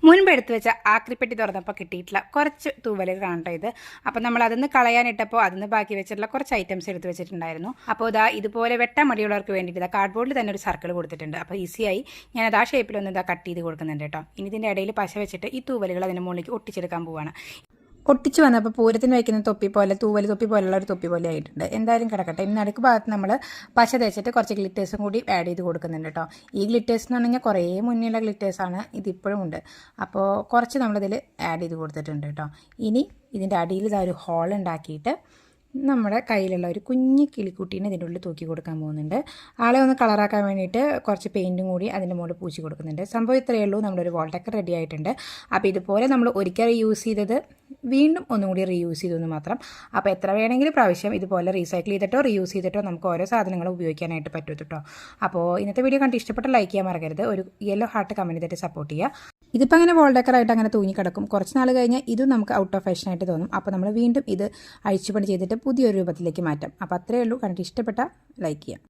മുൻപ് എടുത്തു വെച്ച ആക്രിപ്പെട്ടി തുറന്നപ്പോൾ കിട്ടിയിട്ടുള്ള കുറച്ച് തൂവലുകൾ കാണട്ടെ ഇത്. അപ്പോൾ നമ്മൾ അതിന്ന് കളയാനിട്ടപ്പോൾ അതിന്ന് ബാക്കി വെച്ചിട്ടുള്ള കുറച്ച് ഐറ്റംസ് എടുത്ത് വെച്ചിട്ടുണ്ടായിരുന്നു. അപ്പോൾ ഇതാ ഇതുപോലെ വെട്ടാൻ മടിയുള്ളവർക്ക് വേണ്ടിയിട്ട് ഇതാ കാർഡ്ബോർഡിൽ തന്നെ ഒരു സർക്കിൾ കൊടുത്തിട്ടുണ്ട്. അപ്പോൾ ഈസിയായി ഞാനത് ആ ഷേപ്പിലൊന്ന് ഇതാ കട്ട് ചെയ്ത് കൊടുക്കുന്നുണ്ട് കേട്ടോ. ഇനി ഇതിൻ്റെ ഇടയിൽ പശ വെച്ചിട്ട് ഈ തൂവലുകൾ അതിൻ്റെ മുകളിലേക്ക് ഒട്ടിച്ചെടുക്കാൻ പോവുകയാണ്. ഒട്ടിച്ച് വന്നപ്പോൾ പൂരത്തിന് വയ്ക്കുന്ന തൊപ്പി പോലെ തൂവൽ തൊപ്പി പോലുള്ള ഒരു തൊപ്പി പോലെ ആയിട്ടുണ്ട്. എന്തായാലും കിടക്കട്ടെ. ഇനി നടുക്ക് ഭാഗത്ത് നമ്മൾ പശ തേച്ചിട്ട് കുറച്ച് ഗ്ലിറ്റേഴ്സും കൂടി ആഡ് ചെയ്ത് കൊടുക്കുന്നുണ്ട് കേട്ടോ. ഈ ഗ്ലിറ്റേഴ്സ് എന്ന് പറഞ്ഞാൽ കുറേ മുന്നേയുള്ള ഗ്ലിറ്റേഴ്സാണ്, ഇതിപ്പോഴും ഉണ്ട്. അപ്പോൾ കുറച്ച് നമ്മളിതിൽ ആഡ് ചെയ്ത് കൊടുത്തിട്ടുണ്ട് കേട്ടോ. ഇനി ഇതിൻ്റെ അടിയിൽ ഇതാ ഒരു ഹോൾ ഉണ്ടാക്കിയിട്ട് നമ്മുടെ കയ്യിലുള്ള ഒരു കുഞ്ഞ് കിളിക്കുട്ടീനെ ഇതിൻ്റെ ഉള്ളിൽ തൂക്കി കൊടുക്കാൻ പോകുന്നുണ്ട്. ആളെ ഒന്ന് കളറാക്കാൻ വേണ്ടിയിട്ട് കുറച്ച് പെയിൻറ്റും കൂടി അതിൻ്റെ മുകളിൽ പൂശി കൊടുക്കുന്നുണ്ട്. സംഭവം ഇത്രയേ ഉള്ളൂ. നമ്മളൊരു വാൾ ഡെക്കർ റെഡി ആയിട്ടുണ്ട്. അപ്പോൾ ഇതുപോലെ നമ്മൾ ഒരിക്കൽ യൂസ് ചെയ്തത് വീണ്ടും ഒന്നും കൂടി റീയൂസ് ചെയ്തെന്ന് മാത്രം. അപ്പോൾ എത്ര വേണമെങ്കിലും പ്രാവശ്യം ഇതുപോലെ റീസൈക്കിൾ ചെയ്തിട്ടോ റീയൂസ് ചെയ്തിട്ടോ നമുക്ക് ഓരോ സാധനങ്ങളും ഉപയോഗിക്കാനായിട്ട് പറ്റും കേട്ടോ. അപ്പോൾ ഇന്നത്തെ വീഡിയോ കണ്ട് ഇഷ്ടപ്പെട്ട ലൈക്ക് ചെയ്യാൻ മറക്കരുത്. ഒരു യെല്ലോ ഹാർട്ട് കമൻറ്റ് ചെയ്തിട്ട് സപ്പോർട്ട് ചെയ്യുക. ഇതിപ്പോൾ അങ്ങനെ വാൾ ഡെക്കറായിട്ട് അങ്ങനെ തൂങ്ങി കിടക്കും. കുറച്ച് നാൾ കഴിഞ്ഞാൽ ഇതും നമുക്ക് ഔട്ട് ഓഫ് ഫാഷനായിട്ട് തോന്നും. അപ്പോൾ നമ്മൾ വീണ്ടും ഇത് അഴിച്ചുപണി ചെയ്തിട്ട് പുതിയൊരു രൂപത്തിലേക്ക് മാറ്റാം. അപ്പോൾ അത്രയേ ഉള്ളൂ. കണ്ടിട്ട് ഇഷ്ടപ്പെട്ട ലൈക്ക് ചെയ്യാം.